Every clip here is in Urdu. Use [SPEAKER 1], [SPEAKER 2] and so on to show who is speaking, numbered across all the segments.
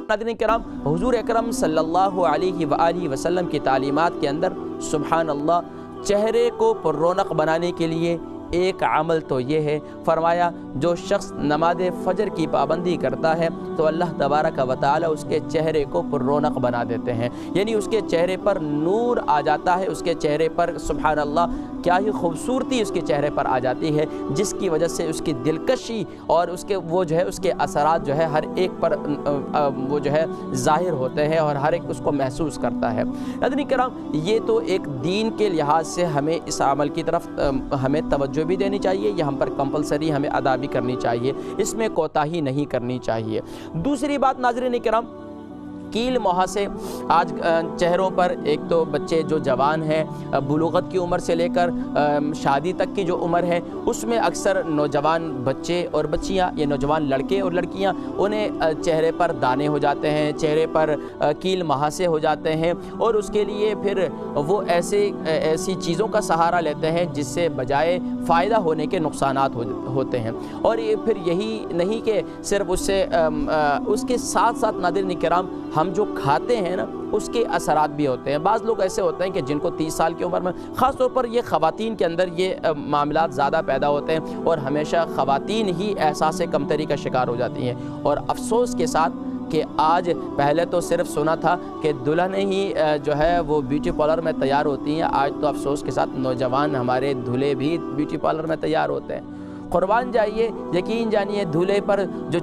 [SPEAKER 1] ناظرین کرام، حضور اکرم صلی اللہ علیہ وآلہ وسلم کی تعلیمات کے اندر سبحان اللہ چہرے کو پر رونق بنانے کے لیے ایک عمل تو یہ ہے، فرمایا جو شخص نماز فجر کی پابندی کرتا ہے تو اللہ تبارک و تعالی اس کے چہرے کو پر رونق بنا دیتے ہیں، یعنی اس کے چہرے پر نور آ جاتا ہے، اس کے چہرے پر سبحان اللہ کیا ہی خوبصورتی اس کے چہرے پر آ جاتی ہے، جس کی وجہ سے اس کی دلکشی اور اس کے وہ جو ہے اس کے اثرات جو ہے ہر ایک پر وہ جو ہے ظاہر ہوتے ہیں اور ہر ایک اس کو محسوس کرتا ہے۔ ناظرین کرام، یہ تو ایک دین کے لحاظ سے ہمیں اس عمل کی طرف ہمیں توجہ بھی دینی چاہیے، یہ ہم پر کمپلسری ہمیں ادا بھی کرنی چاہیے، اس میں کوتاہی نہیں کرنی چاہیے۔ دوسری بات ناظرین کرام، کیل مہاسے آج چہروں پر، ایک تو بچے جو جوان ہیں بلوغت کی عمر سے لے کر شادی تک کی جو عمر ہے، اس میں اکثر نوجوان بچے اور بچیاں، یہ نوجوان لڑکے اور لڑکیاں، انہیں چہرے پر دانے ہو جاتے ہیں، چہرے پر کیل مہاسے ہو جاتے ہیں، اور اس کے لیے پھر وہ ایسی چیزوں کا سہارا لیتے ہیں جس سے بجائے فائدہ ہونے کے نقصانات ہوتے ہیں۔ اور یہ پھر یہی نہیں کہ صرف اس کے ساتھ ساتھ ناظرین کرام ہم جو کھاتے ہیں نا اس کے اثرات بھی ہوتے ہیں۔ بعض لوگ ایسے ہوتے ہیں کہ جن کو 30 سال کی عمر میں، خاص طور پر یہ خواتین کے اندر یہ معاملات زیادہ پیدا ہوتے ہیں، اور ہمیشہ خواتین ہی احساس کمتری کا شکار ہو جاتی ہیں۔ اور افسوس کے ساتھ کہ آج، پہلے تو صرف سنا تھا کہ دلہن ہی جو ہے وہ بیوٹی پارلر میں تیار ہوتی ہیں، آج تو افسوس کے ساتھ نوجوان ہمارے دھلے بھی بیوٹی پارلر میں تیار ہوتے ہیں۔ قربان جائیے، یقین جانیے، دھولے پر جو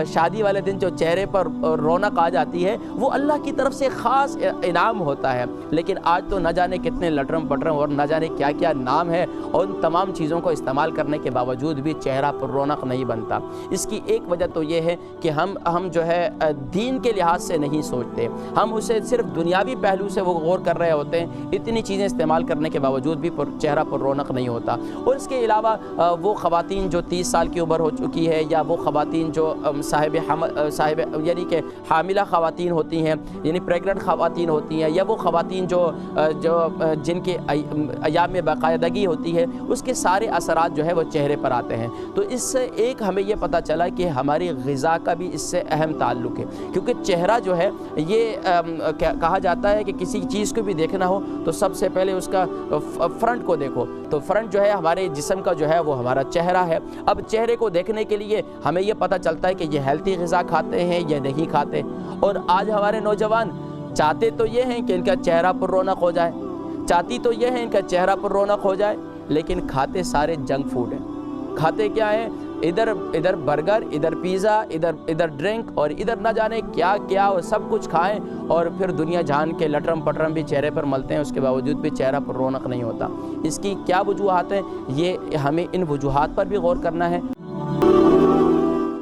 [SPEAKER 1] شادی والے دن جو چہرے پر رونق آ جاتی ہے وہ اللہ کی طرف سے خاص انعام ہوتا ہے، لیکن آج تو نہ جانے کتنے لٹرم پٹرم اور نہ جانے کیا کیا نام ہے، اور ان تمام چیزوں کو استعمال کرنے کے باوجود بھی چہرہ پر رونق نہیں بنتا۔ اس کی ایک وجہ تو یہ ہے کہ ہم جو ہے دین کے لحاظ سے نہیں سوچتے، ہم اسے صرف دنیاوی پہلو سے وہ غور کر رہے ہوتے ہیں، اتنی چیزیں استعمال کرنے کے باوجود بھی چہرہ پر رونق نہیں ہوتا۔ اور اس کے علاوہ وہ خواتین جو 30 سال کی عمر ہو چکی ہے، یا وہ خواتین جو صاحب یعنی کہ حاملہ خواتین ہوتی ہیں، یعنی پریگننٹ خواتین ہوتی ہیں، یا وہ خواتین جو جن کے ایام باقاعدگی ہوتی ہے، اس کے سارے اثرات جو ہے وہ چہرے پر آتے ہیں۔ تو اس سے ایک ہمیں یہ پتہ چلا کہ ہماری غذا کا بھی اس سے اہم تعلق ہے، کیونکہ چہرہ جو ہے یہ کہا جاتا ہے کہ کسی چیز کو بھی دیکھنا ہو تو سب سے پہلے اس کا فرنٹ کو دیکھو، تو فرنٹ جو ہے ہمارے جسم کا جو ہے وہ ہمارا چہرہ ہے۔ اب چہرے کو دیکھنے کے لیے ہمیں یہ پتہ چلتا ہے کہ یہ ہیلتھی غذا کھاتے ہیں یا نہیں کھاتے، اور آج ہمارے نوجوان چاہتے تو یہ ہیں کہ ان کا چہرہ پر رونق ہو جائے، چاہتی تو یہ ہے ان کا چہرہ پر رونق ہو جائے، لیکن کھاتے سارے جنک فوڈ ہیں۔ کھاتے کیا ہیں؟ ادھر برگر، ادھر پیزا، ادھر ڈرنک، اور ادھر نہ جانے کیا کیا، اور سب کچھ کھائیں، اور پھر دنیا جہان کے لٹرم پٹرم بھی چہرے پر ملتے ہیں، اس کے باوجود بھی چہرہ پر رونق نہیں ہوتا۔ اس کی کیا وجوہات ہیں؟ یہ ہمیں ان وجوہات پر بھی غور کرنا ہے۔